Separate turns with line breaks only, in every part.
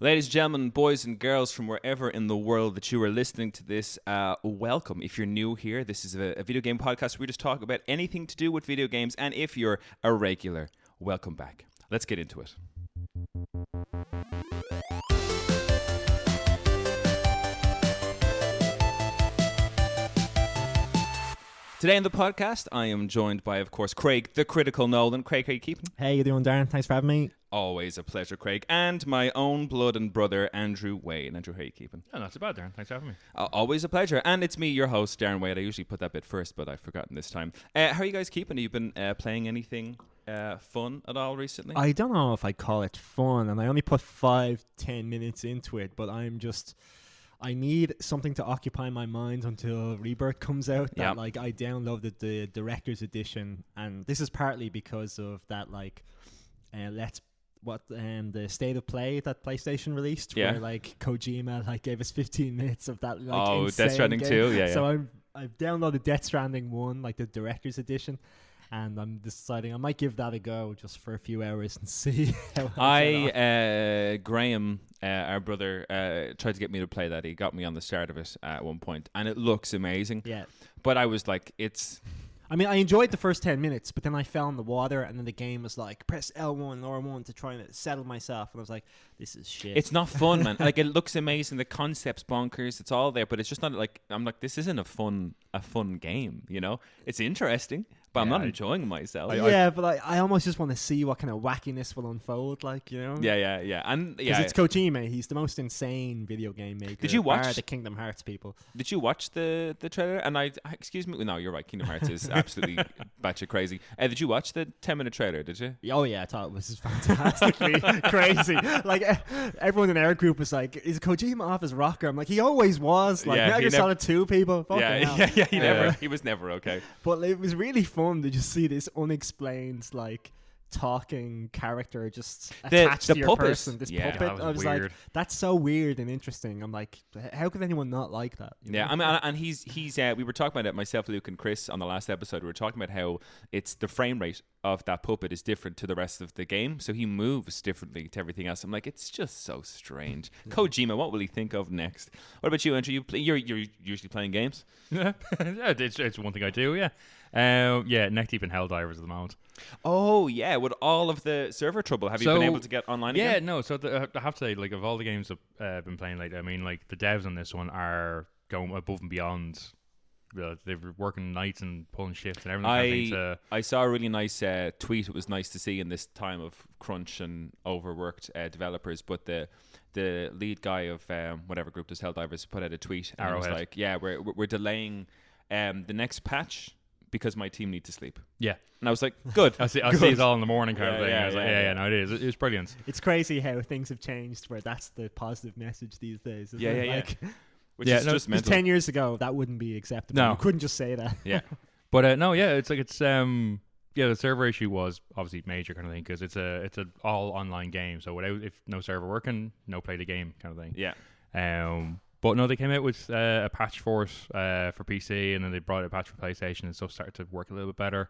Ladies and gentlemen, boys and girls from wherever in the world that you are listening to this, welcome. If you're new here, this is a video game podcast where we just talk about anything to do with video games. And if you're a regular, welcome back. Let's get into it. Today in the podcast, I am joined by, of course, Craig, the Critical Nolan. Craig, how are you keeping?
Hey, you doing, Darren? Thanks for having me.
Always a pleasure, Craig. And my own blood and brother, Andrew Wade. Andrew, how are you keeping?
Oh, not too bad, Darren. Thanks for having me.
Always a pleasure. And it's me, your host, Darren Wade. I usually put that bit first, but I've forgotten this time. How are you guys keeping? Have you been playing anything fun at all recently?
I don't know if I call it fun, and I only put 5-10 minutes into it, but I need something to occupy my mind until Rebirth comes out. That like I downloaded the director's edition, and this is partly because of that the state of play that PlayStation released, where like Kojima like gave us 15 minutes of that. Like,
Death Stranding 2, yeah.
So I've downloaded Death Stranding 1, like the director's edition. And I'm deciding I might give that a go just for a few hours and see how
Graham, our brother, tried to get me to play that. He got me on the start of it at one point, and it looks amazing.
Yeah.
But I was like, I
mean, I enjoyed the first 10 minutes, but then I fell in the water, and then the game was like, press L1 and R1 to try and settle myself. And I was like, this is shit.
It's not fun, man. Like, it looks amazing. The concept's bonkers. It's all there, but it's just not like, I'm like, this isn't a fun game, you know? It's interesting, but I'm not enjoying myself.
But I almost just want to see what kind of wackiness will unfold, like, you know?
Yeah. And
because it's Kojima. He's the most insane video game maker.
Did you watch
the Kingdom Hearts people?
Did you watch the trailer? And excuse me, no, you're right. Kingdom Hearts is absolutely batshit crazy. Did you watch the 10-minute trailer? Did you?
Oh yeah, I thought it was fantastically crazy. Like everyone in our group was like, "Is Kojima off his rocker?" I'm like, he always was. Like Metal Gear Solid 2 people.
He was never okay.
But it was really fun to just see this unexplained like talking character just attached to your person. This puppet. I was weird. Like, that's so weird and interesting. I'm like, how could anyone not like that?
Yeah, I mean, and he's we were talking about it, myself, Luke, and Chris on the last episode. We were talking about how it's the frame rate of that puppet is different to the rest of the game, so he moves differently to everything else. I'm like, it's just so strange. Kojima, what will he think of next? What about you, Andrew? You're usually playing games?
Yeah, it's one thing I do. Yeah. Neck deep in Helldivers at the moment.
Oh yeah, with all of the server trouble, have you been able to get online again?
Yeah, no. So I have to say, like, of all the games I've been playing lately, I mean, like, the devs on this one are going above and beyond. They're working nights and pulling shifts and everything.
I saw a really nice tweet. It was nice to see in this time of crunch and overworked developers. But the lead guy of whatever group does Helldivers put out a tweet, and it was like, yeah, we're delaying the next patch because my team need to sleep. Yeah. And I was like, good.
I see it all in the morning kind of thing. I was like, no, it is. It's brilliant.
It's crazy how things have changed where that's the positive message these days. Isn't it? Like,
which is just mental.
10 years ago, that wouldn't be acceptable. No. You couldn't just say that.
Yeah.
But the server issue was obviously major kind of thing because it's an all online game. So if no server working, no play the game kind of thing.
Yeah.
But no, they came out with a patch for it for PC, and then they brought a patch for PlayStation, and stuff started to work a little bit better.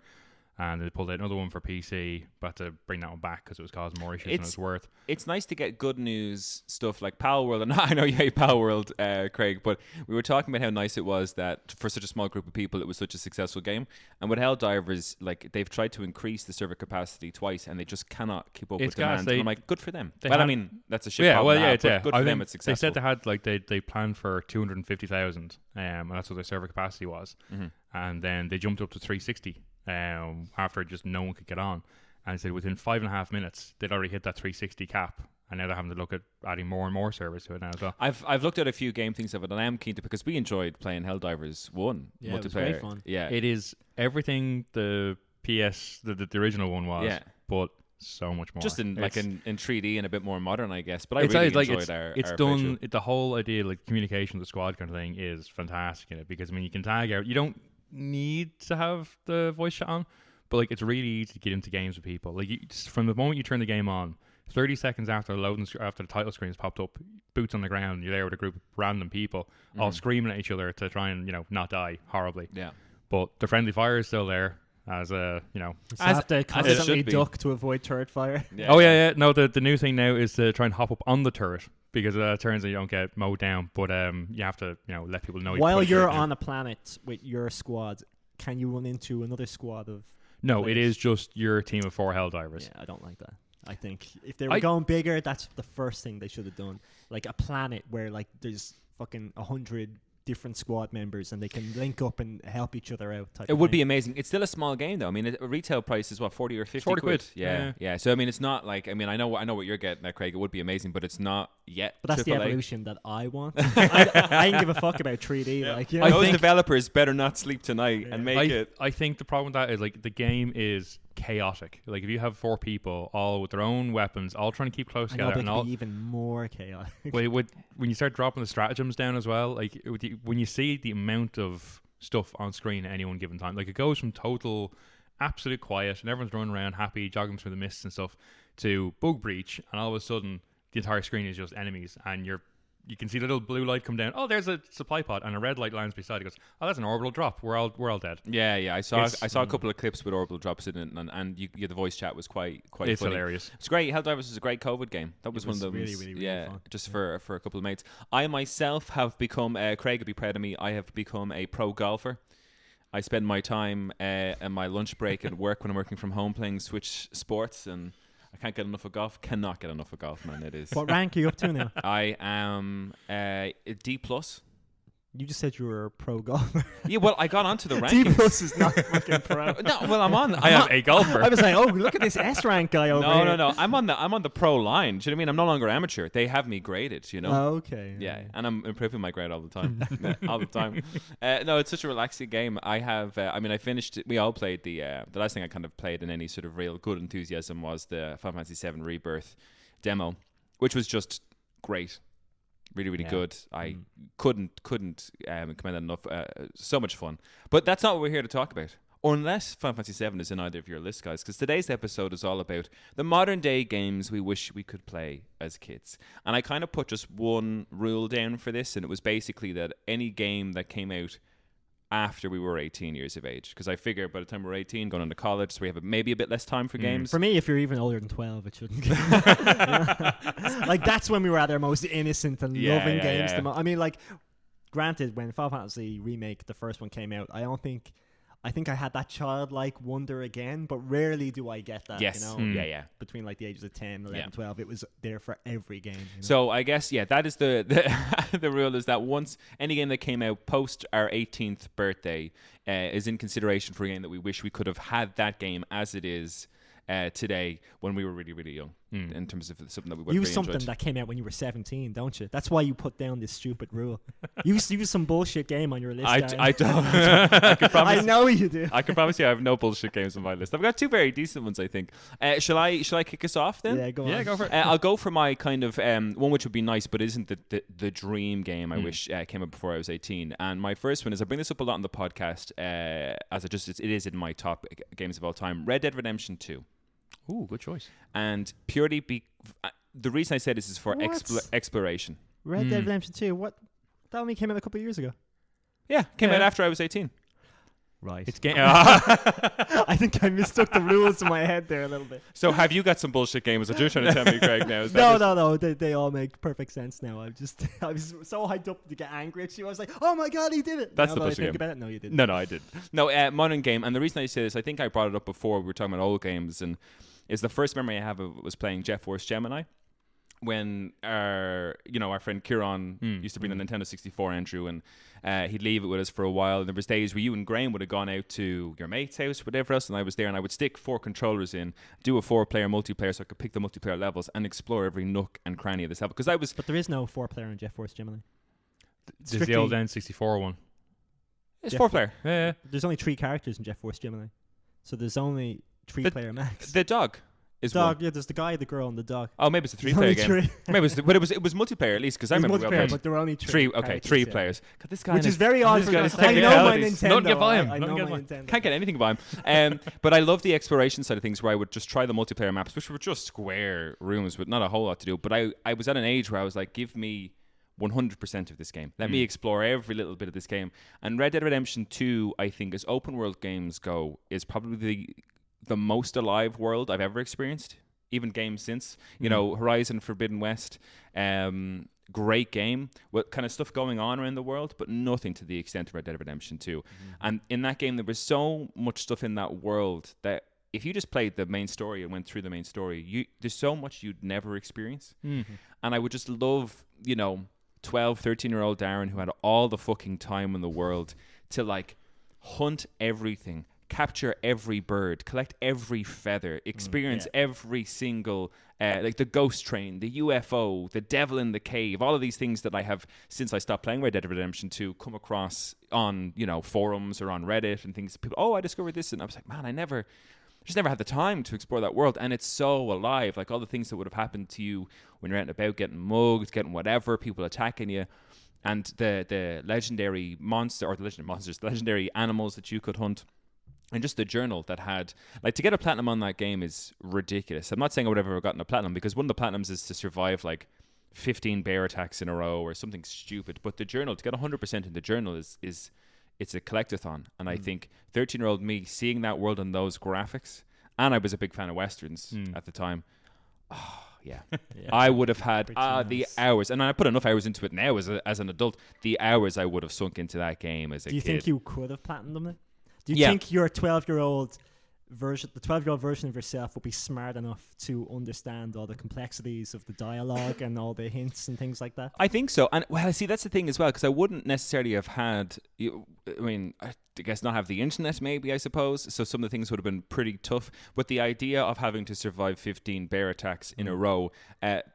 And they pulled out another one for PC, but to bring that one back because it was causing more issues than it's worth.
It's nice to get good news stuff like Palworld, and I know you hate Palworld, Craig, but we were talking about how nice it was that for such a small group of people, it was such a successful game. And with Helldivers, like, they've tried to increase the server capacity twice, and they just cannot keep up with demand. And I'm like, good for them. Well, I mean, that's a shit problem. Good for them, it's successful.
They said they had they planned for 250,000, and that's what their server capacity was. Mm-hmm. And then they jumped up to 360. After just no one could get on, and they said within 5.5 minutes they'd already hit that 360 cap, and now they're having to look at adding more and more servers to it now as well.
I've looked at a few game things of it, and I am keen to, because we enjoyed playing Helldivers 1 multiplayer.
It was great fun.
Yeah,
it is everything the the original one was, but so much more.
Just in 3D and a bit more modern, I guess. But I really enjoyed our
done. The whole idea, like communication with the squad kind of thing, is fantastic in it, because I mean you can tag out. You don't need to have the voice chat on, but like it's really easy to get into games with people. Like from the moment you turn the game on, 30 seconds after the title screen has popped up, boots on the ground, you're there with a group of random people all screaming at each other to try and not die horribly.
Yeah.
But the friendly fire is still there. as a
So I have to constantly duck to avoid turret fire.
Yeah. Oh yeah. No, the new thing now is to try and hop up on the turret because it turns out you don't get mowed down, but you have to let people know.
While you're on a planet with your squad, can you run into another squad of?
No,
players?
It is just your team of 4 Helldivers.
Yeah, I don't like that. I think if they were going bigger, that's the first thing they should have done. Like a planet where like there's fucking 100 different squad members and they can link up and help each other out.
It would be amazing. It's still a small game though. I mean, a retail price is what, 40 or 50
quid.
Yeah. So I mean, it's not like, I mean, I know what you're getting at, Craig. It would be amazing, but it's not yet.
But that's the evolution that I want. I don't give a fuck about 3D. Yeah. Like,
those developers better not sleep tonight and make it.
I think the problem with that is like the game is chaotic. Like if you have 4 people all with their own weapons, all trying to keep close together,
and all be even more chaotic.
When you start dropping the stratagems down as well, like when you see the amount of stuff on screen at any one given time, like it goes from total absolute quiet and everyone's running around happy, jogging through the mists and stuff, to bug breach, and all of a sudden the entire screen is just enemies, and you can see the little blue light come down. Oh, there's a supply pod, and a red light lands beside it. Goes, oh, that's an orbital drop. We're all dead.
Yeah. I saw a couple of clips with orbital drops in it, and the voice chat was quite
it's
funny.
Hilarious.
It's great. Helldivers was a great COVID game. That was one of them.
Really fun.
Just for a couple of mates. I myself have become. Craig would be proud of me. I have become a pro golfer. I spend my time and my lunch break at work when I'm working from home playing Switch Sports, and I can't get enough of golf. Cannot get enough of golf, man. It is.
What rank are you up to now?
I am D+.
You just said you were a pro golfer.
Yeah, well, I got onto the rankings.
D+ is not fucking pro.
No, well,
I am a golfer.
I was like, oh, look at this S rank guy over here.
No. I'm on the pro line. Do you know what I mean? I'm no longer amateur. They have me graded. You know.
Oh, okay.
Yeah, and I'm improving my grade all the time. All the time. No, it's such a relaxing game. I have. I finished. We all played the last thing I kind of played in any sort of real good enthusiasm was the Final Fantasy VII Rebirth demo, which was just great. Really good. I couldn't commend that enough. So much fun. But that's not what we're here to talk about. Unless Final Fantasy VII is in either of your lists, guys, because today's episode is all about the modern day games we wish we could play as kids. And I kind of put just one rule down for this, and it was basically that any game that came out after we were 18 years of age, because I figure by the time we're 18, going into college, so we have maybe a bit less time for games.
For me, if you're even older than 12, it shouldn't. Like that's when we were at our most innocent and loving games.
Yeah.
I mean, like, granted, when Final Fantasy Remake, the first one came out, I think I had that childlike wonder again, but rarely do I get that.
Yes.
You know?
Yeah.
Between like the ages of 10, 11, 12, it was there for every game. You know?
So I guess, that is the the rule is that once any game that came out post our 18th birthday is in consideration for a game that we wish we could have had that game as it is today when we were really, really young in terms of something that we would
use
really
something
enjoyed.
that came out when you were 17, don't you? That's why you put down this stupid rule. Use some bullshit game on your list.
I don't. I can promise.
I know you do.
I can promise you I have no bullshit games on my list. I've got 2 very decent ones, I think. Shall I kick us off then?
Yeah, go on.
Yeah, go for it.
I'll go for my kind of one which would be nice, but isn't the dream game I wish came out before I was 18. And my first one is, I bring this up a lot on the podcast, as it is in my top games of all time. Red Dead Redemption 2.
Ooh, good choice.
And purely the reason I say this is for exploration.
Red Dead Redemption 2. What? That only came out a couple of years ago.
Yeah, came out after I was 18.
Right.
It's game.
I think I mistook the rules in my head there a little bit.
So have you got some bullshit games that you're trying to tell me, Craig, now?
No. They all make perfect sense now. I was so hyped up to get angry at you. I was like, oh my God, he did it.
That's
now
the
that I
bullshit
think
game.
about it, no, you didn't.
No, I did. No, modern game. And the reason I say this, I think I brought it up before. We were talking about old games, and is the first memory I have of was playing Jet Force Gemini. When our friend Kieran used to bring the Nintendo 64, Andrew, and he'd leave it with us for a while. And there was days where you and Graham would have gone out to your mate's house, whatever else, and I was there, and I would stick 4 controllers in, do a 4-player multiplayer so I could pick the multiplayer levels and explore every nook and cranny of this level.
But there is no 4-player in Jet Force Gemini.
There's the old N64 one.
It's 4-player.
Yeah.
There's only 3 characters in Jet Force Gemini, so there's only 3-player max.
The dog. Is
dog,
one.
yeah. There's the guy, the girl, and the dog.
Oh, maybe it's a 3-player game. Maybe it was multiplayer at least, because I remember we all played.
But there were only 3.
Okay, 3 players. God, this guy,
which is very odd. I know my Nintendo.
Don't get by him.
I know my Nintendo.
Can't get anything by him. But I love the exploration side of things, where I would just try the multiplayer maps, which were just square rooms with not a whole lot to do. But I was at an age where I was like, give me 100% of this game. Let me explore every little bit of this game. And Red Dead Redemption 2, I think, as open world games go, is probably the most alive world I've ever experienced. Even games since, you know, Horizon Forbidden West, great game. What kind of stuff going on around the world, but nothing to the extent of Red Dead Redemption 2. And in that game, there was so much stuff in that world that if you just played the main story and went through the main story, there's so much you'd never experience. And I would just love, you know, 12, 13-year-old Darren, who had all the fucking time in the world to like hunt everything, capture every bird, collect every feather, experience every single, like the ghost train, the UFO, the devil in the cave, all of these things that I have, since I stopped playing Red Dead Redemption 2, come across on, you know, forums or on Reddit and things. People, I discovered this. And I was like, man, I just never had the time to explore that world. And it's so alive. Like all the things that would have happened to you when you're out and about, getting mugged, getting whatever, people attacking you. And the legendary monster, or the legendary animals that you could hunt. And just the journal that had, like, to get a platinum on that game is ridiculous. I'm not saying I would have ever gotten a platinum, because one of the platinums is to survive like 15 bear attacks in a row or something stupid. But the journal, to get 100% in the journal is it's a collectathon. And I think 13-year-old me seeing that world and those graphics, and I was a big fan of Westerns at the time. Oh, yeah. I would have had the hours, and I put enough hours into it now as an adult, the hours I would have sunk into that game as a kid.
Do you think you could have platinumed it? Do you think your 12-year-old version, the 12-year-old version of yourself, would be smart enough to understand all the complexities of the dialogue and all the hints and things like that?
I think so. And well, see, that's the thing as well, because I wouldn't necessarily have had, I guess not have the internet, maybe, I suppose. So some of the things would have been pretty tough. But the idea of having to survive 15 bear attacks in a row,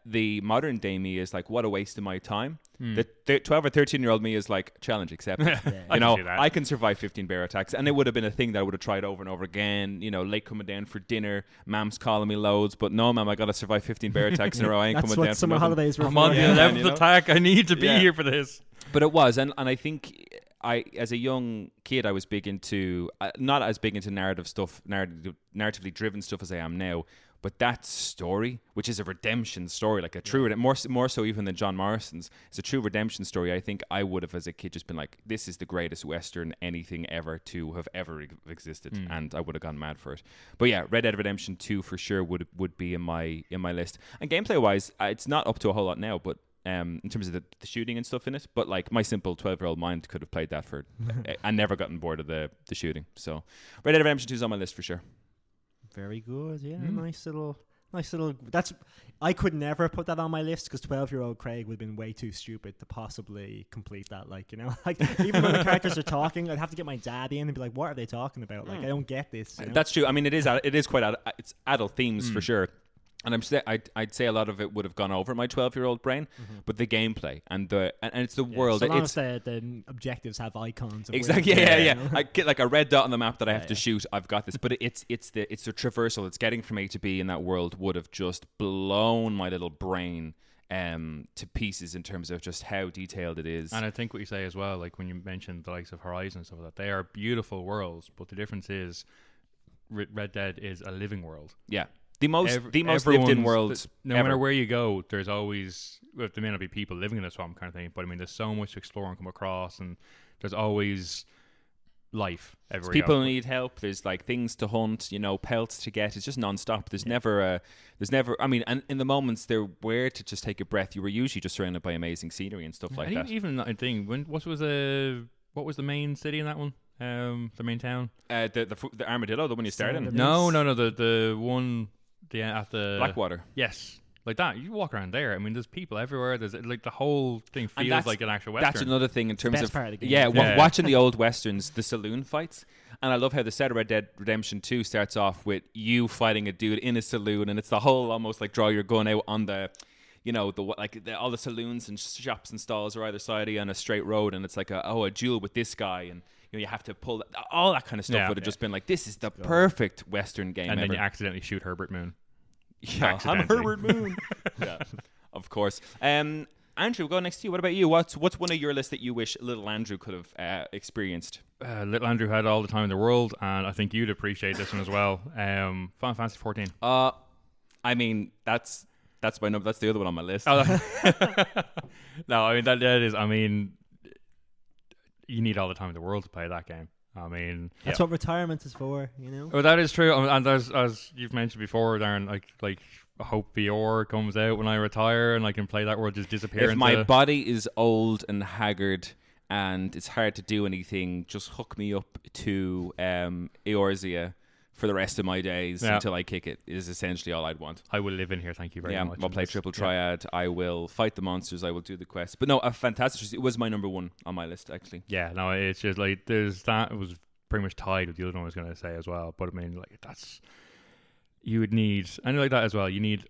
the modern day me is like, what a waste of my time. The 12 or 13-year-old me is like, challenge accepted. You know, I can survive 15 bear attacks. And it would have been a thing that I would have tried over and over again. You know, late coming down for dinner, mom's calling me loads, but no, mom, I got to survive 15 bear attacks in a row. I ain't coming down for
summer holidays were.
I'm on the 11th attack. I need to be here for this.
But it was, and I think as a young kid, I was big into, not as big into narrative stuff, narratively driven stuff as I am now, but that story, which is a redemption story, like a true, more so even than John Morrison's, it's a true redemption story. I think I would have, as a kid, just been like, this is the greatest Western anything ever to have ever existed, and I would have gone mad for it. But yeah, Red Dead Redemption 2 for sure would be in my list. And gameplay-wise, it's not up to a whole lot now, but in terms of the shooting and stuff in it, but like my simple 12-year-old mind could have played that for and never gotten bored of the shooting. So Red Dead Redemption 2 is on my list for sure.
Very good. Yeah, nice little. I could never put that on my list, because 12-year-old Craig would have been way too stupid to possibly complete that. Like, you know, like even when the characters are talking, I'd have to get my dad in and be like, what are they talking about? Like, I don't get this. You know?
That's true. I mean, it is quite it's adult themes for sure. And I'd say a lot of it would have gone over my 12-year-old brain, but the gameplay and it's the world.
So long as the objectives have icons.
Exactly. Yeah. I get like a red dot on the map that I have to shoot. I've got this, but it's the traversal. It's getting from A to B in that world would have just blown my little brain to pieces in terms of just how detailed it is.
And I think what you say as well, like when you mentioned the likes of Horizon and stuff like that, they are beautiful worlds, but the difference is Red Dead is a living world.
Yeah. The most lived in world.
No matter where you go, there's always, there may not be people living in a swamp kind of thing, but I mean, there's so much to explore and come across, and there's always life everywhere.
People need help. There's like things to hunt, you know, pelts to get. It's just non-stop. There's never. I mean, and in the moments there were to just take a breath, you were usually just surrounded by amazing scenery and stuff like that.
Even that thing. What was the main city in that one? The main town.
The Armadillo, the one you started in.
No. The one. At the
Blackwater.
Yes, like that. You walk around there. I mean, there's people everywhere. There's like the whole thing feels like an actual Western.
That's another thing in terms of
part of the game.
Watching the old Westerns, the saloon fights, and I love how the set of Red Dead Redemption 2 starts off with you fighting a dude in a saloon, and it's the whole almost like draw your gun out on the, you know, all the saloons and shops and stalls are either side of you on a straight road, and it's like a duel with this guy, and you have to pull all that kind of stuff. Would have just been like, this is the perfect Western game,
and
ever.
Then you accidentally shoot Herbert Moon.
Yeah, I'm Herbert Moon. Yeah, of course. Andrew, we'll go next to you. What about you? What's one of your lists that you wish little Andrew could have experienced?
Little Andrew had all the time in the world, and I think you'd appreciate this one as well. Final Fantasy 14.
I mean, that's my number. That's the other one on my list.
No, I mean that is. I mean, you need all the time in the world to play that game. I mean,
That's what retirement is for, you know.
well, that is true. And as you've mentioned before, Darren, like I hope VR comes out when I retire and I can play that world, just disappear.
If my body is old and haggard and it's hard to do anything, just hook me up to Eorzea for the rest of my days until I kick it, is essentially all I'd want.
I will live in here, thank you very much.
I'll play Triple Triad. I will fight the monsters. I will do the quest. But no, a fantastic. It was my number one on my list, actually.
Yeah, no, it's just like there's that. It was pretty much tied with the other one I was going to say as well. But I mean, like that's you would need, and like that as well. You need,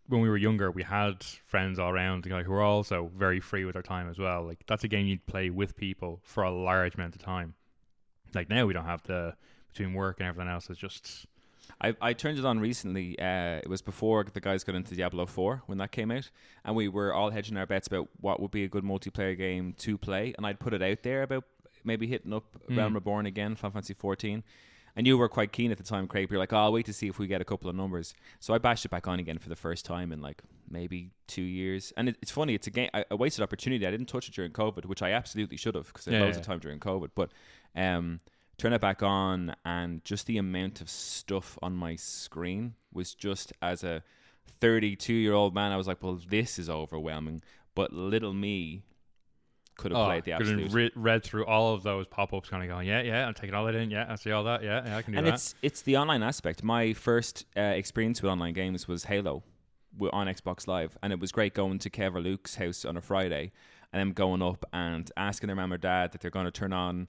when we were younger, we had friends all around, who were also very free with their time as well. Like that's a game you'd play with people for a large amount of time. Like now we don't have the, between work and everything else, it's just...
I turned it on recently. It was before the guys got into Diablo 4 when that came out, and we were all hedging our bets about what would be a good multiplayer game to play, and I'd put it out there about maybe hitting up Realm Reborn again, Final Fantasy 14. And you were quite keen at the time, Craig. You're like, oh, I'll wait to see if we get a couple of numbers. So I bashed it back on again for the first time in like maybe 2 years. And it's funny, it's a game, a wasted opportunity. I didn't touch it during COVID, which I absolutely should have because I had loads of time during COVID. But turn it back on, and just the amount of stuff on my screen was just, as a 32-year-old man, I was like, well, this is overwhelming. But little me could have played the absolute.
Could have read through all of those pop-ups, kind of going, yeah, I'm taking all that in, I see all that, yeah, I can do that.
And it's the online aspect. My first experience with online games was Halo on Xbox Live, and it was great going to Kev or Luke's house on a Friday, and them going up and asking their mum or dad that they're going to turn on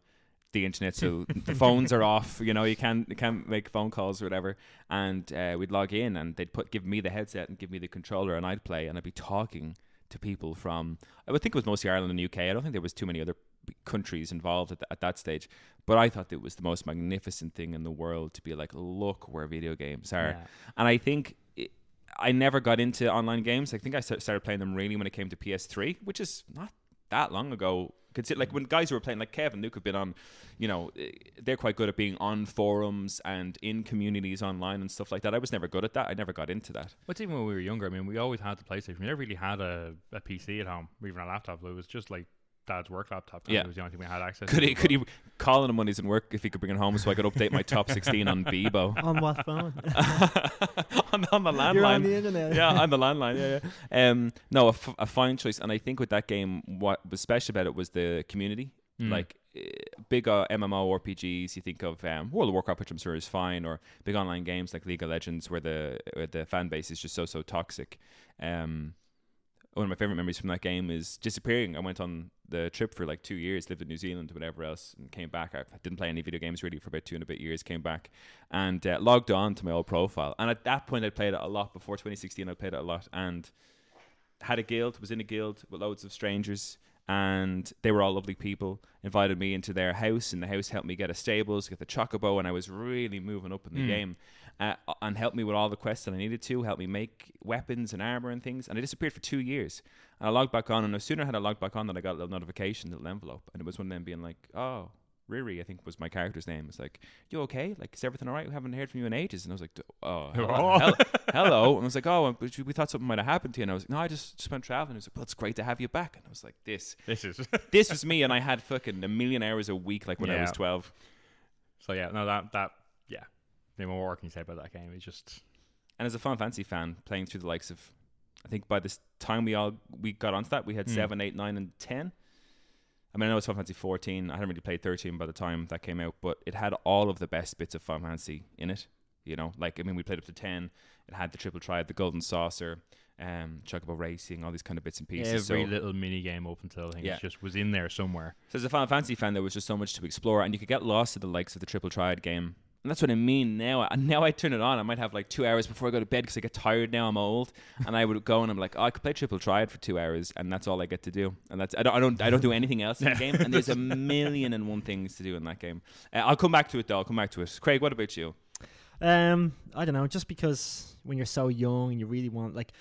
the internet so the phones are off, you can't make phone calls or whatever, and we'd log in and they'd give me the headset and give me the controller, and I'd play, and I'd be talking to people from, I would think it was mostly Ireland and UK. I don't think there was too many other countries involved at that stage, but I thought it was the most magnificent thing in the world to be like, look where video games are. And I think I never got into online games. I think I started playing them really when it came to PS3, which is not that long ago. Like when guys who were playing, like Kev and Luke have been on, they're quite good at being on forums and in communities online and stuff like that. I was never good at that. I never got into that.
But even when we were younger, I mean, we always had the PlayStation. We never really had a PC at home, or even a laptop. It was just like Dad's work laptop. It was the only thing we had access to.
Could he call him when he's in work if he could bring it home so I could update my top 16 on Bebo?
On what phone?
on the landline.
You're on the internet.
Yeah, on the landline. Yeah. No, a fine choice. And I think with that game, what was special about it was the community. Like big MMORPGs, you think of World of Warcraft, which I'm sure is fine, or big online games like League of Legends, where the fan base is just so toxic. One of my favorite memories from that game is disappearing. I went on the trip for like 2 years, lived in New Zealand, whatever else, and came back. I didn't play any video games really for about 2 and a bit years, came back and logged on to my old profile. And at that point, I'd played it a lot. Before 2016, I played it a lot and had a guild, was in a guild with loads of strangers, and they were all lovely people, invited me into their house, and the house helped me get a stables, get the chocobo, and I was really moving up in the game, and helped me with all the quests that I needed to, helped me make weapons and armor and things, and I disappeared for 2 years. And I logged back on, and no sooner had I logged back on than I got a little notification, a little envelope, and it was one of them being like, oh, Riri, I think was my character's name. It's like, you okay? Like, is everything all right? We haven't heard from you in ages. And I was like, oh, hello. And I was like, oh, we thought something might have happened to you. And I was like, no, I just went traveling. He was like, well, it's great to have you back. And I was like, this was me. And I had fucking a million hours a week, like when I was 12.
So yeah, no, that the more can you say about that game? It's just,
and as a Final Fantasy fan, playing through the likes of, I think by this time we got onto that, we had 7, 8, 9, and 10. I mean, I know it's Final Fantasy 14. I hadn't really played 13 by the time that came out, but it had all of the best bits of Final Fantasy in it. Like, I mean, we played up to 10. It had the Triple Triad, the Golden Saucer, Chocobo Racing, all these kind of bits and pieces.
Every little mini game up until I think it just was in there somewhere.
So as a Final Fantasy fan, there was just so much to explore, and you could get lost in the likes of the Triple Triad game. And that's what I mean now. Now I turn it on. I might have like 2 hours before I go to bed because I get tired now. I'm old, and I would go and I'm like, oh, I could play Triple Triad for 2 hours, and that's all I get to do. And that's I don't do anything else in the game. And there's a million and one things to do in that game. I'll come back to it though. I'll come back to it. Craig, what about you?
I don't know. Just because when you're so young and you really want, like,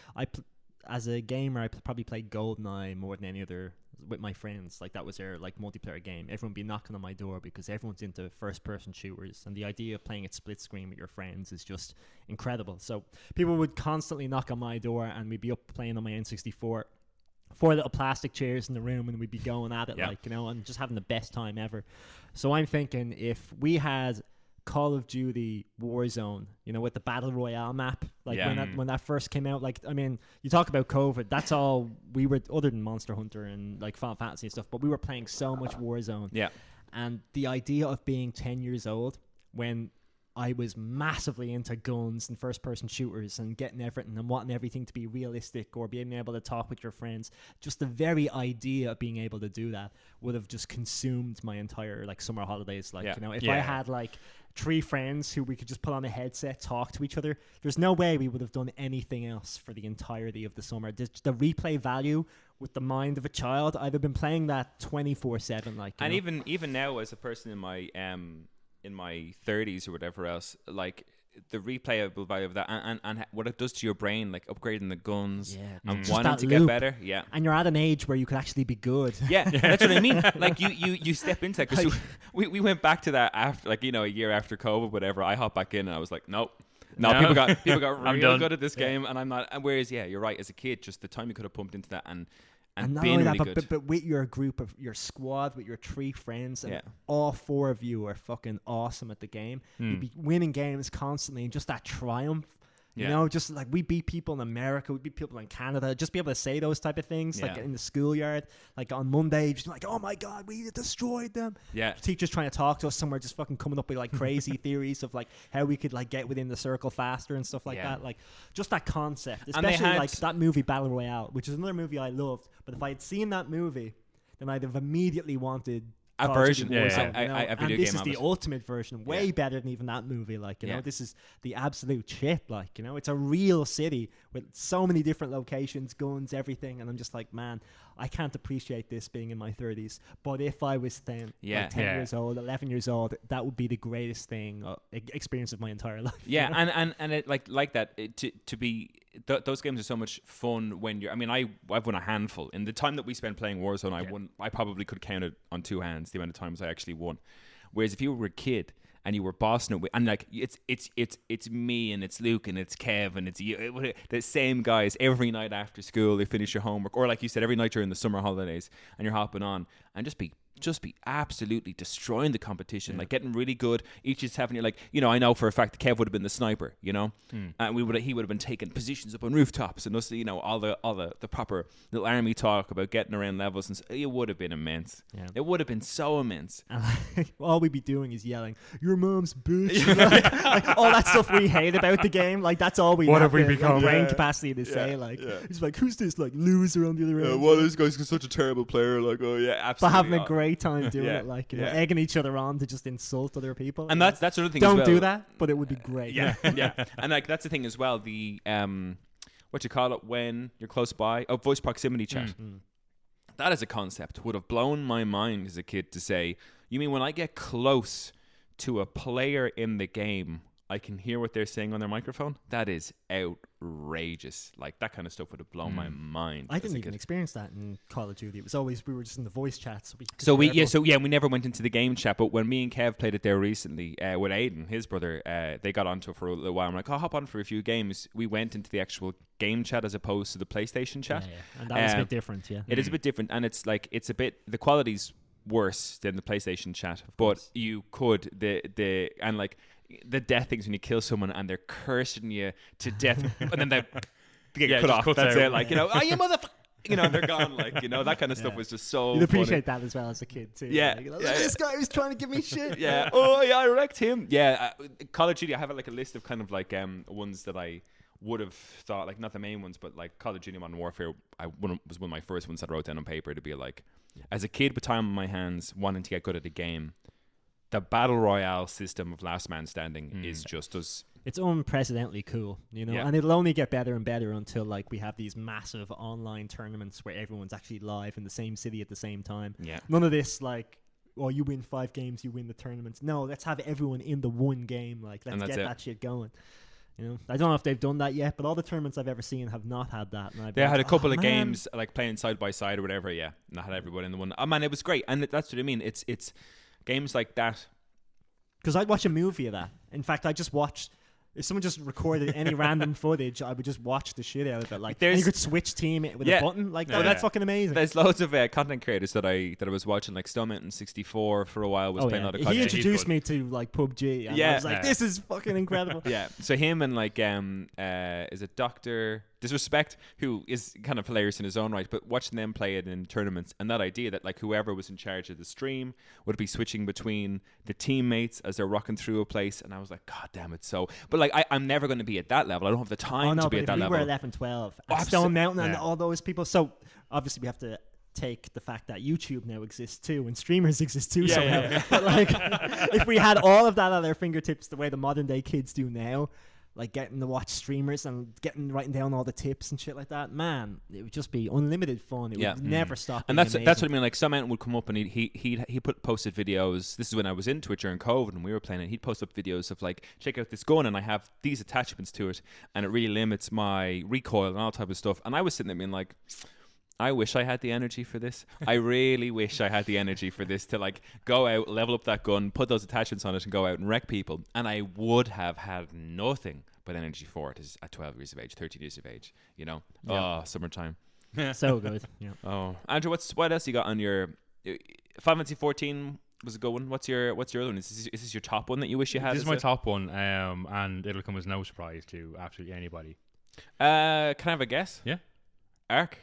as a gamer, I probably played GoldenEye more than any other with my friends. Like, that was their like multiplayer game. Everyone would be knocking on my door because everyone's into first-person shooters, and the idea of playing it split screen with your friends is just incredible. So people would constantly knock on my door, and we'd be up playing on my N64. 4 little plastic chairs in the room, and we'd be going at it, like, you know, and just having the best time ever. So I'm thinking if we had Call of Duty Warzone, you know, with the Battle Royale map, like when that first came out, like, I mean, you talk about COVID, that's all we were, other than Monster Hunter and like Final Fantasy and stuff, but we were playing so much Warzone.
Yeah.
And the idea of being 10 years old when I was massively into guns and first-person shooters and getting everything and wanting everything to be realistic or being able to talk with your friends. Just the very idea of being able to do that would have just consumed my entire like summer holidays. Like, you know, if I had like 3 friends who we could just put on a headset, talk to each other, there's no way we would have done anything else for the entirety of the summer. The replay value with the mind of a child, I'd have been playing that 24/7. Like,
and even now, as a person in my 30s or whatever else, like the replayable value of that and what it does to your brain, like upgrading the guns and wanting to get better. Yeah.
And you're at an age where you could actually be good.
Yeah, that's what I mean. Like you step into that, because we went back to that after, like, you know, a year after COVID, whatever. I hopped back in and I was like, nope. No, people got real good at this game, and I'm not. And whereas, you're right. As a kid, just the time you could have pumped into that and
not
being
only
really
that,
good.
but with your group of your squad, with your 3 friends, and all 4 of you are fucking awesome at the game. You'd be winning games constantly, and just that triumph. You know, just like we beat people in America, we beat people in Canada. Just be able to say those type of things, like in the schoolyard, like on Monday, just like, oh my God, we destroyed them. Yeah. Teachers trying to talk to us somewhere, just fucking coming up with like crazy theories of like how we could like get within the circle faster and stuff like that. Like just that concept, especially like that movie Battle Royale, which is another movie I loved. But if I had seen that movie, then I'd have immediately wanted
a version,
a video
game.
This is the ultimate version, way better than even that movie. Like, you know, this is the absolute shit. Like, you know, it's a real city with so many different locations, guns, everything. And I'm just like, man, I can't appreciate this being in my 30s. But if I was 10 years old, 11 years old, that would be the greatest thing, experience of my entire life.
Yeah, you know? and it, like that, to be... those games are so much fun when you're... I mean, I've won a handful. In the time that we spent playing Warzone, I probably could count it on 2 hands, the amount of times I actually won. Whereas if you were a kid and you were bossing it, and like it's me and it's Luke and it's Kev and it's you, the same guys every night after school, they finish your homework, or like you said, every night during the summer holidays, and you're hopping on and just be absolutely destroying the competition, like getting really good. Each just having, like, you know, I know for a fact that Kev would have been the sniper, you know, and he would have been taking positions up on rooftops and us, you know, all the proper little army talk about getting around levels, and it would have been immense. Yeah. It would have been so immense.
All we'd be doing is yelling, "Your mom's bitch!" like all that stuff we hate about the game. Like that's all we.
What have we become?
Brain capacity to say. Like it's like, who's this like loser on the other end?
Well, this guy's such a terrible player. Like, oh yeah, absolutely.
But having a great time doing it, like, you know, egging each other on to just insult other people.
And that's another thing.
Don't
as well.
do that, but it would be great.
Yeah. And like that's the thing as well. The what you call it when you're close by? Oh, voice proximity chat. That as a concept would have blown my mind as a kid to say, you mean when I get close to a player in the game, I can hear what they're saying on their microphone? That is outrageous. Like, that kind of stuff would have blown my mind.
I didn't even experience that in Call of Duty. It was always, we were just in the voice chat.
We never went into the game chat, but when me and Kev played it there recently, with Aiden, his brother, they got onto it for a little while. I'm like, oh, hop on for a few games. We went into the actual game chat as opposed to the PlayStation chat.
Yeah. And that was a bit different,
It is a bit different, and it's like, the quality's worse than the PlayStation chat, but you could, and like, the death things when you kill someone and they're cursing you to death, and then they get cut off. That's it. Like, you know, oh, you motherfucker. You know, they're gone. Like, you know, that kind of stuff was just so.
You'd appreciate that as well as a kid too.
Yeah,
like, this guy was trying to give me shit.
Yeah. Oh yeah, I wrecked him. Yeah. Call of Duty. I have like a list of kind of like ones that I would have thought, like, not the main ones, but like Call of Duty Modern Warfare. Was one of my first ones that I wrote down on paper to be like, as a kid with time on my hands, wanting to get good at a game. The battle royale system of last man standing is just us.
It's unprecedentedly cool, you know, and it'll only get better and better until like we have these massive online tournaments where everyone's actually live in the same city at the same time.
Yeah.
None of this like, oh, you win 5 games, you win the tournaments. No, let's have everyone in the one game. Like, let's get that shit going. You know, I don't know if they've done that yet, but all the tournaments I've ever seen have not had that. And
they had a couple of games like playing side by side or whatever. Yeah, not had everyone in the one. Oh man, it was great, and that's what I mean. It's games like that.
Because I'd watch a movie of that. In fact, I just watched if someone just recorded any random footage, I would just watch the shit out of it. Like,
There's-
and you could switch team it with a button. Like,
Yeah.
that's fucking amazing.
There's loads of content creators that I was watching, like Stillman 64 for a while was playing a lot of
He
content.
introduced me to like PUBG, and I was like, "This is fucking incredible."
Yeah, so him and like is it Dr. Disrespect, who is kind of hilarious in his own right, but watching them play it in tournaments, and that idea that like whoever was in charge of the stream would be switching between the teammates as they're rocking through a place, and I was like, God damn it, so. But like I'm never going to be at that level. I don't have the time to be at that
we
level.
were 11-12 at Stone Mountain and
Yeah.
all those people. So obviously we have to take the fact that YouTube now exists too and streamers exist too somehow. But like, if we had all of that at our fingertips the way the modern day kids do now, like getting to watch streamers and writing down all the tips and shit like that, man, it would just be unlimited fun. It would never stop.
And
being
that's what
amazing.
I mean. Like some man would come up and he posted videos. This is when I was into it during COVID and we were playing it. He'd post up videos of like, check out this gun and I have these attachments to it and it really limits my recoil and all type of stuff. And I was sitting there being like, I wish I had the energy for this. I really wish I had the energy for this to like go out, level up that gun, put those attachments on it and go out and wreck people. And I would have had nothing but energy for it at 12 years of age, 13 years of age, you know?
Yeah.
Oh, summertime.
So good. Yeah.
Oh, Andrew, what else you got on your Final Fantasy 14 was a good one. What's your other one? Is this your top one that you wish you had?
This is my top one, and it'll come as no surprise to absolutely anybody.
Can I have a guess?
Yeah.
Ark?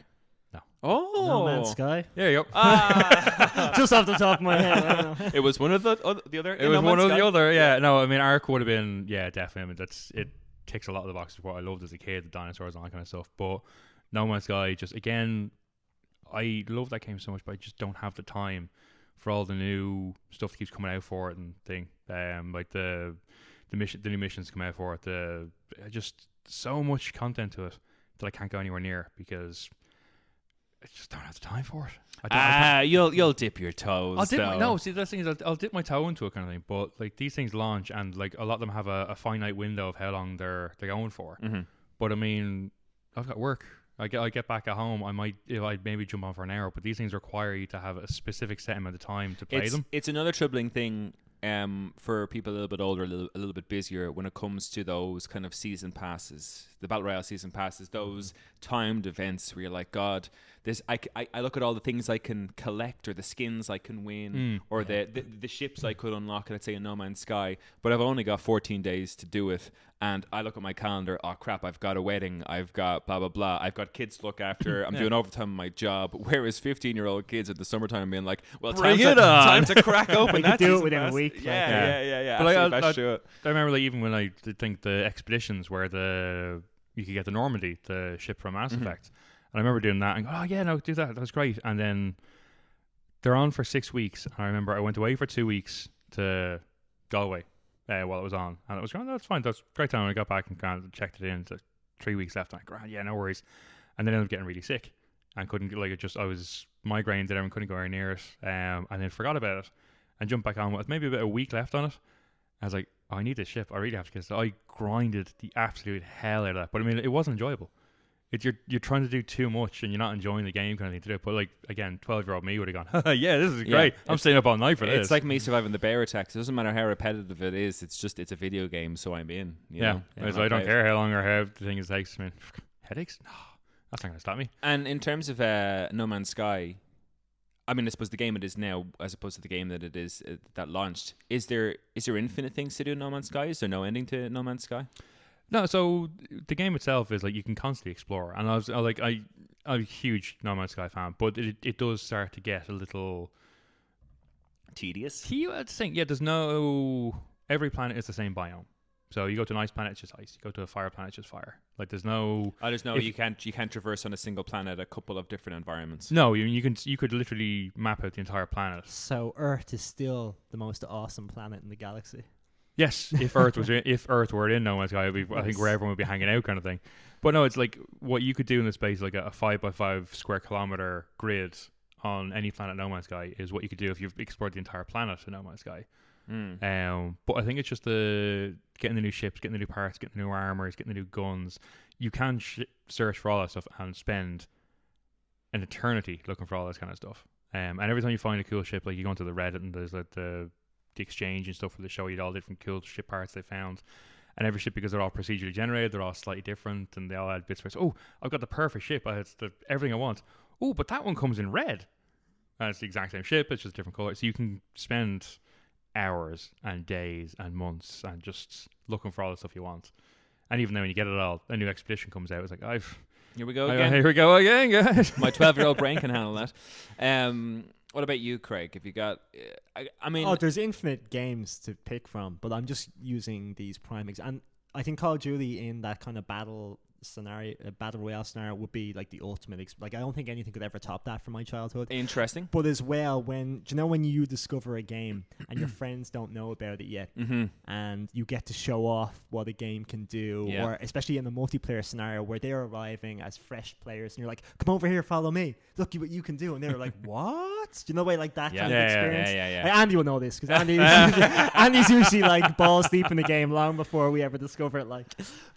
No.
Oh.
No Man's Sky.
There you go.
Just off the top of my head. I don't know.
It was one of the other.
It was one or the other. Yeah. No, I mean, Ark would have been. Yeah, definitely. I mean, it ticks a lot of the boxes for what I loved as a kid, the dinosaurs and all that kind of stuff. But No Man's Sky, just again, I love that game so much, but I just don't have the time for all the new stuff that keeps coming out for it and thing. Like the new missions come out for it. Just so much content to it that I can't go anywhere near because I just don't have the time for it.
You'll dip your toes.
I'll dip the thing is I'll dip my toe into it kind of thing. But like these things launch and like a lot of them have a finite window of how long they're going for.
Mm-hmm.
But I mean, I've got work. I get back at home. I'd maybe jump on for an hour. But these things require you to have a specific set amount of time to play them.
It's another troubling thing for people a little bit older, a little bit busier when it comes to those kind of season passes, the Battle Royale season passes, those timed events where you're like, God, I look at all the things I can collect or the skins I can win or the ships I could unlock, let's say in No Man's Sky, but I've only got 14 days to do it. And I look at my calendar, oh crap, I've got a wedding, I've got blah, blah, blah, I've got kids to look after, I'm doing overtime on my job. Whereas 15-year-old kids at the summertime being like, well, time to crack open
We
that
could do it
season
within a
pass.
week.
Yeah.
But
I
I remember like even when I did think the expeditions where you could get the Normandy, the ship from Mass Effect. And I remember doing that and go, oh yeah, no, do that. That was great. And then they're on for 6 weeks. And I remember I went away for 2 weeks to Galway while it was on. And it was, that's fine. That's great time. When I got back and kind of checked it in. To 3 weeks left. I'm like, yeah, no worries. And then I ended up getting really sick and couldn't, like, I was migrained and everyone couldn't go anywhere near it. And then forgot about it and jumped back on with maybe about a week left on it. I was like, oh, I need this ship. I really have to get it. So I grinded the absolute hell out of that. But I mean, it wasn't enjoyable. You're trying to do too much and you're not enjoying the game kind of thing to do it. But like, again, 12-year-old me would have gone, yeah, this is great. I'm staying up all night for this.
It's like me surviving the bear attacks. It doesn't matter how repetitive it is. It's a video game, so I'm in. You know?
So I don't care how long or how the thing takes. I mean, headaches? No, that's not going to stop me.
And in terms of No Man's Sky, I mean, I suppose the game it is now, as opposed to the game that it is that launched, is there infinite things to do in No Man's Sky? Is there no ending to No Man's Sky?
No, so the game itself is like you can constantly explore, and I'm a huge No Man's Sky fan, but it does start to get a little
tedious.
I'd think, yeah, every planet is the same biome. So you go to an ice planet, it's just ice. You go to a fire planet, it's just fire. Like there's no.
You can't traverse on a single planet a couple of different environments.
No, you could literally map out the entire planet.
So Earth is still the most awesome planet in the galaxy.
Yes, if Earth were in No Man's Sky, I think where everyone would be hanging out, kind of thing. But no, it's like what you could do in the space, like a 5x5 square kilometer grid on any planet No Man's Sky, is what you could do if you've explored the entire planet in No Man's Sky. But I think it's just getting the new ships, getting the new parts, getting the new armors, getting the new guns. You can search for all that stuff and spend an eternity looking for all this kind of stuff. And every time you find a cool ship, like you go into the Reddit and there's like the exchange and stuff where they show you all different cool ship parts they found. And every ship, because they're all procedurally generated, they're all slightly different, and they all add bits. Oh, I've got the perfect ship. It's everything I want. Oh, but that one comes in red. And it's the exact same ship. It's just different colors. So you can spend hours and days and months and just looking for all the stuff you want. And even then, when you get it all, a new expedition comes out. It's like,
here we go again.
Here we go again, guys.
My 12-year-old brain can handle that. What about you, Craig? If you got, I mean,
there's infinite games to pick from, but I'm just using these prime examples. And I think Call of Duty in that kind of battle royale scenario would be like the ultimate. I don't think anything could ever top that from my childhood.
Interesting.
But as well, when you discover a game and your friends don't know about it yet, and you get to show off what a game can do, or especially in the multiplayer scenario where they're arriving as fresh players, and you're like, "Come over here, follow me. Look what you can do," and they're like, "What?" Do you know, like that kind of experience?
Yeah.
Like, Andy will know this because Andy's usually like balls deep in the game long before we ever discover it.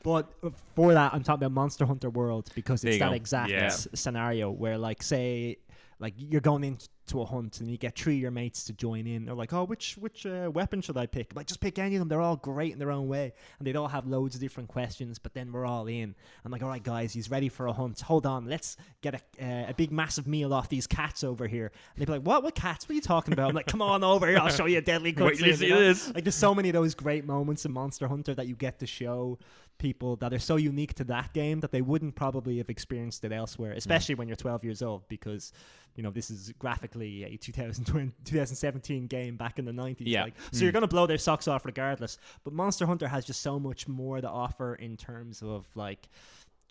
But for that, I'm talking about Monster Hunter World, because it's that exact scenario where, say, you're going into a hunt and you get 3 of your mates to join in. They're like, "Oh, which weapon should I pick?" Just pick any of them. They're all great in their own way, and they'd all have loads of different questions. But then we're all in. I'm like, "All right, guys, he's ready for a hunt. Hold on, let's get a big massive meal off these cats over here." And they'd be like, "What cats? What are you talking about?" I'm like, "Come on over here. I'll show you a deadly cutscene."
Wait till you see this.
There's so many of those great moments in Monster Hunter that you get to show people that are so unique to that game that they wouldn't probably have experienced it elsewhere, especially when you're 12 years old, because this is graphically a 2017 game back in the 90s. So you're going to blow their socks off regardless. But Monster Hunter has just so much more to offer in terms of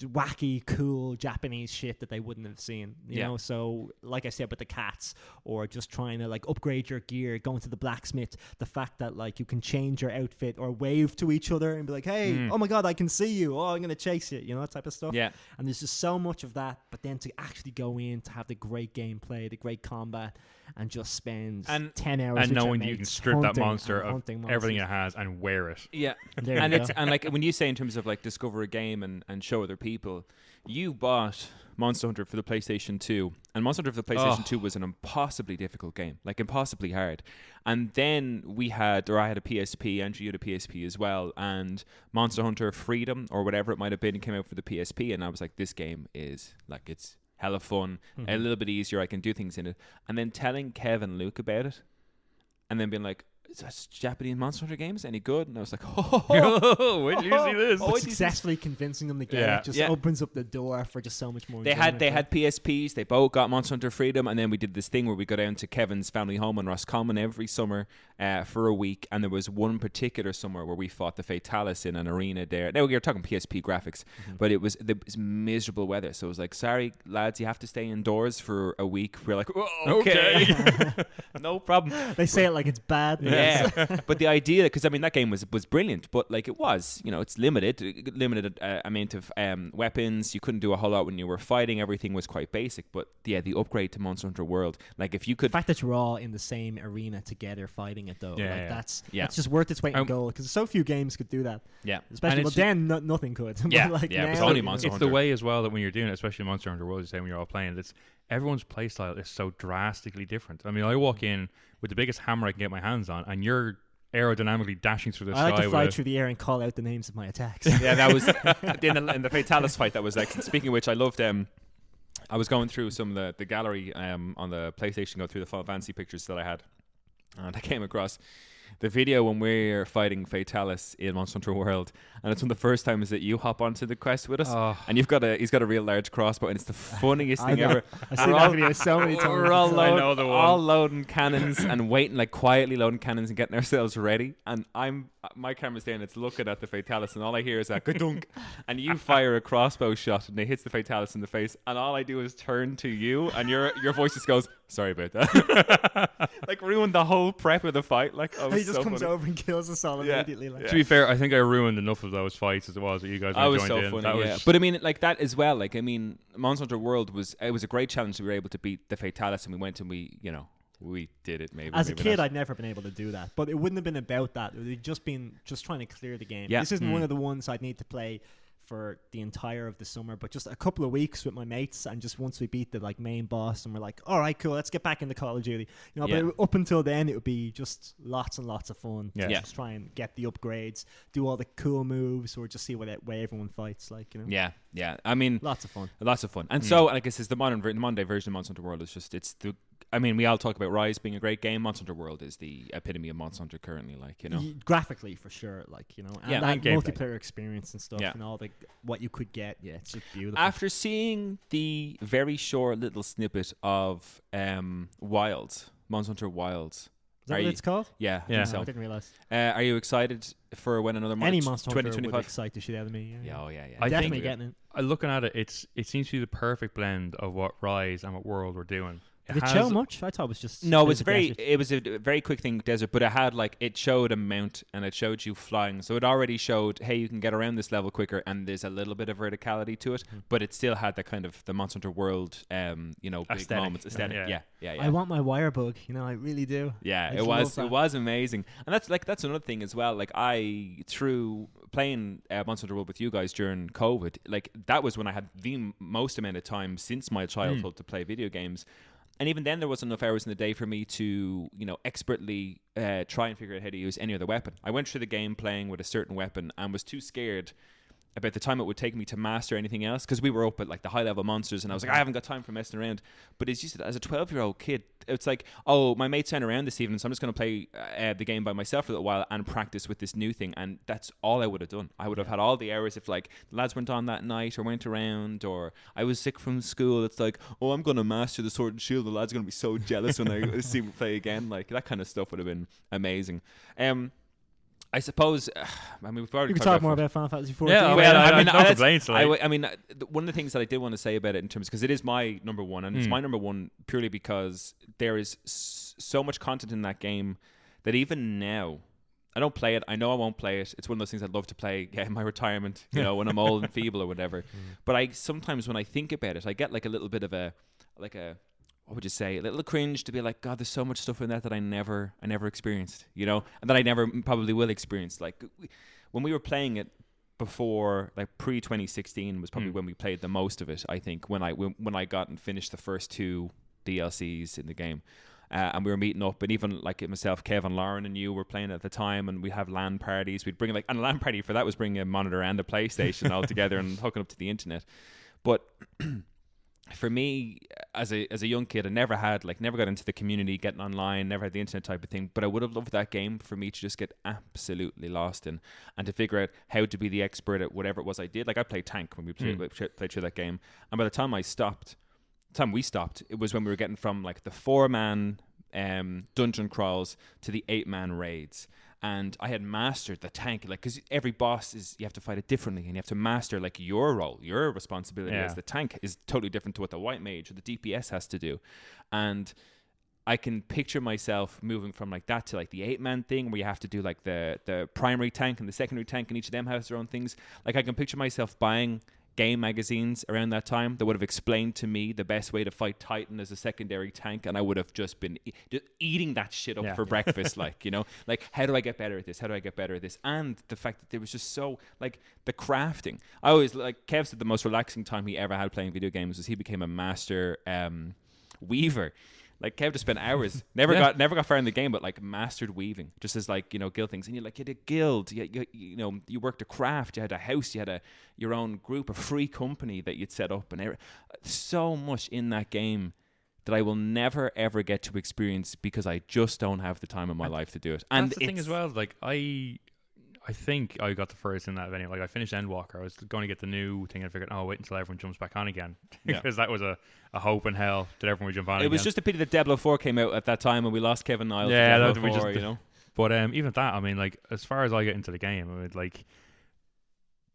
wacky, cool Japanese shit that they wouldn't have seen, you know. So like I said, with the cats, or just trying to upgrade your gear, going to the blacksmith, the fact that you can change your outfit or wave to each other and be like, "Hey, oh my god, I can see you, oh, I'm gonna chase you," that type of stuff. And there's just so much of that. But then to actually go in, to have the great gameplay, the great combat, and just spend 10 hours
and
with
knowing
your
you can
mates
strip that
hunting
monster
and
of
hunting
everything
monsters.
it has and wear it.
And when you say in terms of discover a game and show other people, you bought Monster Hunter for the PlayStation 2, and Monster Hunter for the PlayStation 2 was an impossibly difficult game, impossibly hard. And then I had a PSP, Andrew, you had a PSP as well, and Monster Hunter Freedom, or whatever it might have been, came out for the PSP, and I was like, this game is it's hella fun, a little bit easier, I can do things in it. And then telling Kev and Luke about it, and then being like, "Is that Japanese Monster Hunter games any good?" And I was like,
wait till you see this.
But successfully convincing them to get it just opens up the door for just so much more.
They had PSPs. They both got Monster Hunter Freedom, and then we did this thing where we go down to Kevin's family home in Roscommon every summer for a week. And there was one particular summer where we fought the Fatalis in an arena there. Now we were talking PSP graphics, but it was miserable weather. So it was like, "Sorry lads, you have to stay indoors for a week." We're like, "Oh, okay, no problem."
They say it like it's bad.
Yeah, but the idea, because that game was brilliant, but it was, it's limited amount of weapons. You couldn't do a whole lot when you were fighting. Everything was quite basic. But the upgrade to Monster Hunter World, if you could,
the fact that you're all in the same arena together fighting it though, that's just worth its weight in gold, because so few games could do that.
Yeah,
especially then nothing could.
Yeah, it was only Monster Hunter.
It's the way as well that when you're doing it, especially Monster Hunter World, you say when you're all playing, everyone's playstyle is so drastically different. I walk in with the biggest hammer I can get my hands on, and you're aerodynamically dashing through the sky.
I like to fly through the air and call out the names of my attacks.
Yeah, that was in the Fatalis fight. That was speaking of which, I loved. I was going through some of the gallery on the PlayStation, go through the Final Fantasy pictures that I had, and I came across the video when we're fighting Fatalis in Monster Hunter World, and it's one of the first times that you hop onto the quest with us, and he's got a real large crossbow, and it's the funniest thing ever.
I've seen that video so many times.
We're all loading cannons and waiting, quietly loading cannons and getting ourselves ready, and my camera's there and it's looking at the Fatalis, and all I hear is that gadunk, and you fire a crossbow shot and it hits the Fatalis in the face, and all I do is turn to you, and your voice just goes, "Sorry about that." Ruined the whole prep of the fight.
He just comes over and kills us all immediately.
To be fair, I think I ruined enough of those fights as it was that you guys were joined in.
Funny, but that as well. Monster Hunter World was a great challenge. We were able to beat the Fatalis, and we went and we did it. Maybe
as a kid,
not.
I'd never been able to do that, but it wouldn't have been about that. It would have just been trying to clear the game.
Yeah.
This isn't one of the ones I'd need to play for the entire of the summer, but just a couple of weeks with my mates, and just once we beat the like main boss, and we're like, all right, cool, let's get back into Call of Duty. You know, but up until then, it would be just lots and lots of fun.
Yeah.
Just try and get the upgrades, do all the cool moves, or just see what way everyone fights. Like, you know.
Yeah. I mean,
lots of fun.
And so, like I said, the modern day version of Monster Hunter World is just I mean, we all talk about Rise being a great game. Monster Hunter World is the epitome of Monster Hunter currently, like, you know.
Graphically, for sure, like, you know. And that multiplayer experience and stuff, and all the what you could get. Yeah, it's just beautiful.
After seeing the very short little snippet of Wilds, Monster Hunter Wilds.
Is that what it's called?
Yeah.
I didn't realize.
Are you excited for when another
any Monster Hunter
2025
would excite the shit out of me?
Yeah.
I
definitely getting it.
Looking at it, it seems to be the perfect blend of what Rise and what World were doing.
Did it show much? I thought it was just
it was a very quick thing, desert, but it showed a mount and it showed you flying, so it already showed, hey, you can get around this level quicker, and there's a little bit of verticality to it, but it still had that kind of the Monster Hunter World, you know, big moments, aesthetic. Yeah.
I want my wire bug, you know, I really do.
Yeah, it was amazing, and that's another thing as well. Like, I through playing Monster Hunter World with you guys during COVID, like that was when I had the most amount of time since my childhood to play video games. And even then, there wasn't enough hours in the day for me to, you know, expertly try and figure out how to use any other weapon. I went through the game playing with a certain weapon and was too scared about the time it would take me to master anything else, because we were up at like the high level monsters, and I was like, I haven't got time for messing around. But as you said, as a 12-year-old kid, it's like, oh, my mate's down around this evening, so I'm just going to play the game by myself for a little while and practice with this new thing. And that's all I would have done. I would have had all the hours if like the lads weren't on that night or went around, or I was sick from school. It's like, oh, I'm going to master the sword and shield. The lads are going to be so jealous when I see me play again. Like, that kind of stuff would have been amazing. I suppose. I mean, we've already.
You can talk more about Final Fantasy 14.
Yeah, no complaints.
One of the things that I did want to say about it in terms, because it is my number one, and it's my number one purely because there is so much content in that game that even now, I don't play it. I know I won't play it. It's one of those things I'd love to play in my retirement, you know, when I'm old and feeble or whatever. But I sometimes, when I think about it, I get like a little bit of a what would you say, a little cringe to be like, God, there's so much stuff in that I never experienced, you know, and that I never probably will experience. Like, when we were playing it before, like pre-2016 was probably when we played the most of it, I think, when I got and finished the first 2 DLCs in the game. And we were meeting up, and even like myself, Kevin, Lauren, and you were playing at the time, and we'd have LAN parties. We'd bring and a LAN party for that was bringing a monitor and a PlayStation all together and hooking up to the internet. But for me, as a young kid, I never got into the community, getting online, never had the internet type of thing. But I would have loved that game for me to just get absolutely lost in, and to figure out how to be the expert at whatever it was I did. Like, I played tank when we played through that game, and by the time we stopped, it was when we were getting from like the 4-man dungeon crawls to the 8-man raids. And I had mastered the tank, like, because every boss you have to fight it differently, and you have to master like your role, your responsibility as the tank is totally different to what the white mage or the DPS has to do. And I can picture myself moving from like that to like the 8-man thing, where you have to do like the primary tank and the secondary tank, and each of them has their own things. Like, I can picture myself buying game magazines around that time that would have explained to me the best way to fight Titan as a secondary tank, and I would have just been eating that shit up for breakfast. Like, you know, like, how do I get better at this? How do I get better at this? And the fact that there was just so, like, the crafting. I always, like, Kev said the most relaxing time he ever had playing video games was he became a master weaver. Like, Kev just spent hours, never got far in the game, but like mastered weaving, just as like, you know, guild things. And you're like, you had a guild, you know, you worked a craft, you had a house, you had your own group, a free company that you'd set up, and so much in that game that I will never ever get to experience because I just don't have the time in my life to do it. And
that's the thing as well. Like, I think I got the first in that venue. Like, I finished Endwalker. I was going to get the new thing, and I figured, wait until everyone jumps back on again, because that was a hope in hell that everyone would jump on. It
was just a pity that Diablo 4 came out at that time, and we lost Kevin Niles.
Yeah,
to Diablo 4, you know.
But even that, I mean, like, as far as I get into the game, I mean, like,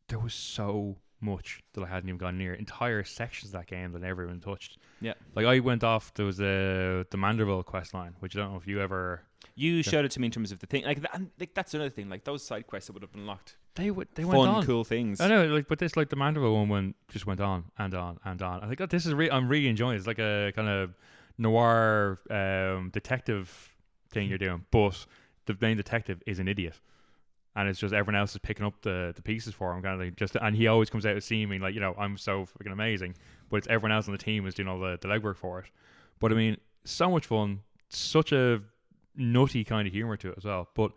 there was so much that I hadn't even gone near. Entire sections of that game that I never even touched. Yeah, like, I went off. There was the Manderville quest line, which I don't know if you ever.
You showed it to me in terms of the thing, like that's another thing. Like, those side quests that would have been locked.
They went
fun,
on.
Cool things.
I know, like, but this, like, the Manderville one just went on and on and on. I think this is I'm really enjoying it. It's like a kind of noir detective thing you're doing, but the main detective is an idiot, and it's just everyone else is picking up the pieces for him, kind of like and he always comes out seeming like, I'm so freaking amazing, but it's everyone else on the team is doing all the legwork for it. But I mean, so much fun, such a nutty kind of humor to it as well, but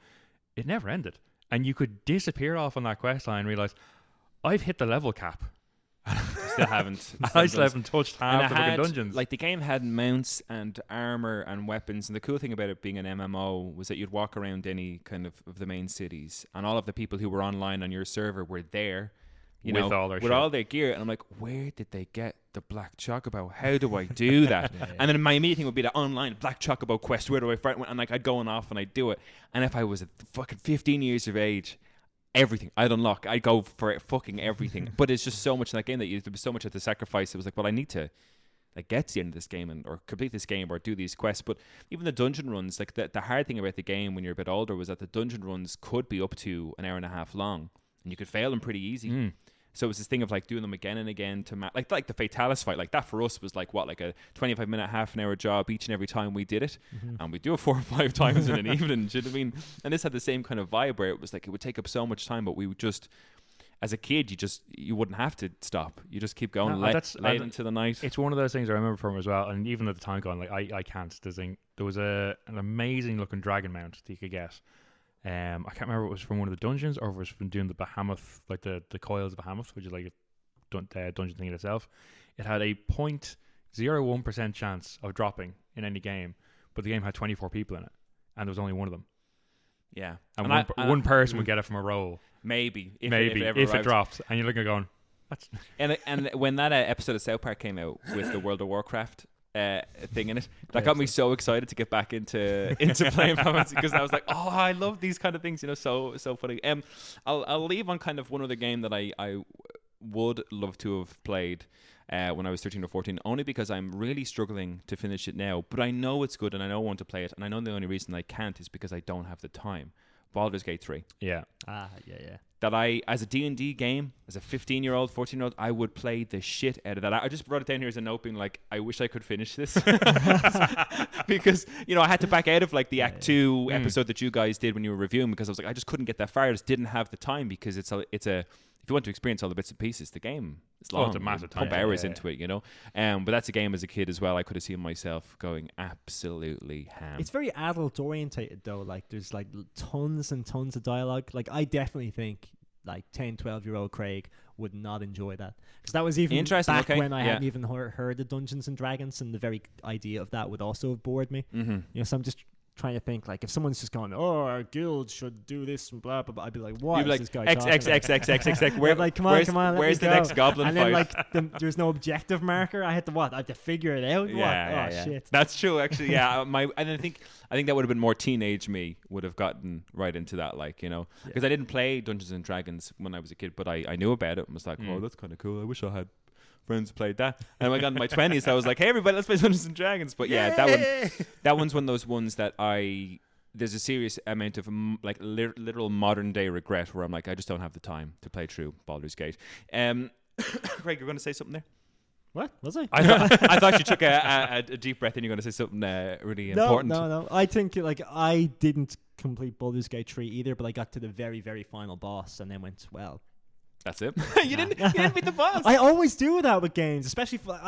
it never ended, and you could disappear off on that quest line and realize I've hit the level cap.
Still haven't.
I still haven't touched half the fucking dungeons.
Like, the game had mounts and armor and weapons, and the cool thing about it being an MMO was that you'd walk around any kind of the main cities, and all of the people who were online on your server were there, with all their gear. And I'm like, where did they get the Black Chocobo? How do I do that? Yeah. And then my immediate thing would be the online Black Chocobo quest. Where do I find? And like, I'd go on off and I'd do it. And if I was fucking 15 years of age, everything I'd unlock, I'd go for fucking everything. But it's just so much in that game that there was so much at the sacrifice. It was like, well, I need to like get to the end of this game or complete this game or do these quests. But even the dungeon runs, like the hard thing about the game when you're a bit older was that the dungeon runs could be up to an hour and a half long, and you could fail them pretty easy. So it was this thing of like doing them again and again to like the Fatalis fight, like that for us was like like a 25-minute, half an hour job each and every time we did it, and we do it 4 or 5 times in an evening. Do you know what I mean? And this had the same kind of vibe where it was like it would take up so much time, but we would just, as a kid, you wouldn't have to stop. You just keep going late into the night.
It's one of those things I remember from as well, and even at the time going like I can't. There was an amazing looking dragon mount that you could get. I can't remember if it was from one of the dungeons or if it was from doing the Behemoth, like the Coils of Behemoth, which is like a dungeon thing in itself. It had a 0.01% chance of dropping in any game, but the game had 24 people in it, and there was only one of them.
Yeah,
and one person would get it from a roll.
Maybe
if it dropped, and you're looking at going, that's
and when that episode of South Park came out with the World of Warcraft thing in it, that got me so excited to get back into playing Fantasy, because I was like, oh, I love these kind of things, so funny. I'll leave on kind of one other game that I would love to have played when I was 13 or 14, only because I'm really struggling to finish it now, but I know it's good and I know I want to play it, and I know the only reason I can't is because I don't have the time. Baldur's Gate 3.
Yeah.
Yeah.
That I, as a D&D game, as a 15-year-old, 14-year-old, I would play the shit out of that. I just brought it down here as a note being like, I wish I could finish this. Because, I had to back out of like the Act 2 episode that you guys did when you were reviewing, because I was like, I just couldn't get that far. I just didn't have the time, because it's a if you want to experience all the bits and pieces, the game is long.
It's a massive time.
Pump hours into it, But that's a game as a kid as well. I could have seen myself going absolutely ham.
It's very adult orientated though. Like there's like tons and tons of dialogue. Like I definitely think like 10, 12-year-old Craig would not enjoy that, because that was even back when I hadn't even heard of Dungeons and Dragons, and the very idea of that would also have bored me. So I'm just trying to think, like, if someone's just going, oh, our guild should do this and blah blah blah, I'd be like, what is this guy talking about?
Where,
like, come on,
where's the next goblin
and
fight?
then like there's no objective marker. I had to figure it out. Shit,
that's true actually. And I think that would have been more teenage me would have gotten right into that, like, because I didn't play Dungeons and Dragons when I was a kid, but I knew about it and was like, oh, that's kind of cool, I wish I had friends played that. And when I got in my 20s, I was like, hey everybody, let's play Dungeons and Dragons. But that one's one of those ones that there's a serious amount of like literal modern day regret where I'm like, I just don't have the time to play through Baldur's Gate. Craig, you're going to say something there?
What was I?
I thought you took a deep breath and you're going to say something really important.
No. I think like I didn't complete Baldur's Gate 3 either, but I got to the very, very final boss and then went, well,
that's it. You didn't beat the boss.
I always do that with games, especially for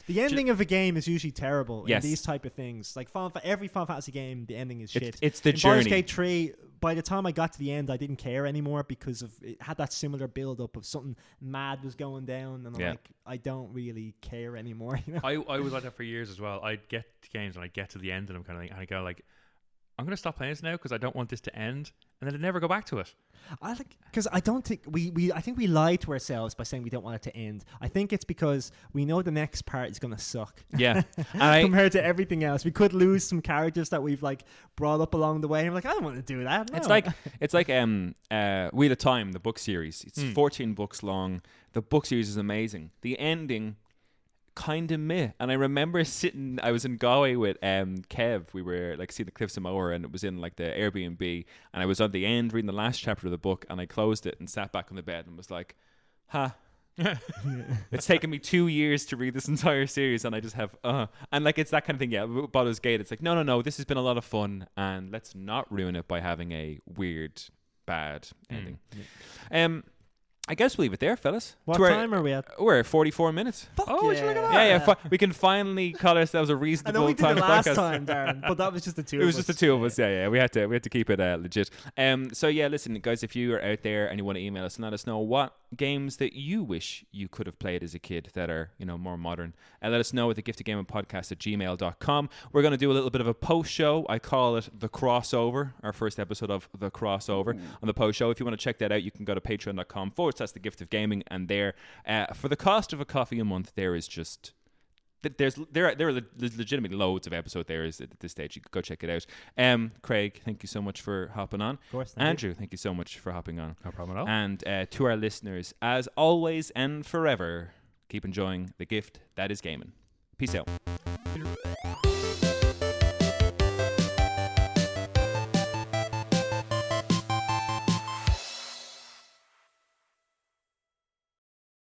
the ending of a game is usually terrible in these type of things. Like every Final Fantasy game, the ending is shit.
It's the
in
journey.
Baldur's Gate 3, by the time I got to the end, I didn't care anymore because of it had that similar build up of something mad was going down, and I'm like, I don't really care anymore.
I was like that for years as well. I'd get to games and I'd get to the end and I'm kind of like, and I go like, I'm going to stop playing this now because I don't want this to end, and then I'd never go back to it.
Because I don't think I think we lied to ourselves by saying we don't want it to end. I think it's because we know the next part is going to suck.
Yeah.
Compared to everything else. We could lose some characters that we've like brought up along the way. I'm like, I don't want to do that. No.
It's like Wheel of Time, the book series. It's 14 books long. The book series is amazing. The ending, kind of meh. And I remember I was in Galway with Kev. We were like seeing the Cliffs of Moher, and it was in like the Airbnb, and I was on the end reading the last chapter of the book, and I closed it and sat back on the bed and was like, it's taken me 2 years to read this entire series, and I just have and like it's that kind of thing. Baldur's Gate, it's like no, this has been a lot of fun, and let's not ruin it by having a weird bad ending. I guess we'll leave it there, fellas.
What time are we at?
We're at 44 minutes.
Fuck
Oh, would you look at
Yeah. We can finally call ourselves a
I
reasonable
know we did it
time
last
podcast.
time, Darren, but that was just the two of us.
It was just the two of us. Yeah. We had to keep it legit. So yeah, listen, guys, if you are out there and you want to email us and let us know what games that you wish you could have played as a kid that are, more modern, and let us know at thegiftedgamerpodcast@gmail.com. We're going to do a little bit of a post show. I call it the crossover, our first episode of the crossover on the post show. If you want to check that out, you can go to patreon.com/thegiftofgaming, and there, for the cost of a coffee a month, there is just there are legitimately loads of episode there is at this stage. You could go check it out. Craig, thank you so much for hopping on.
Of course.
Andrew, thank you so much for hopping on.
No problem at all.
And to our listeners, as always and forever, keep enjoying the gift that is gaming. Peace out.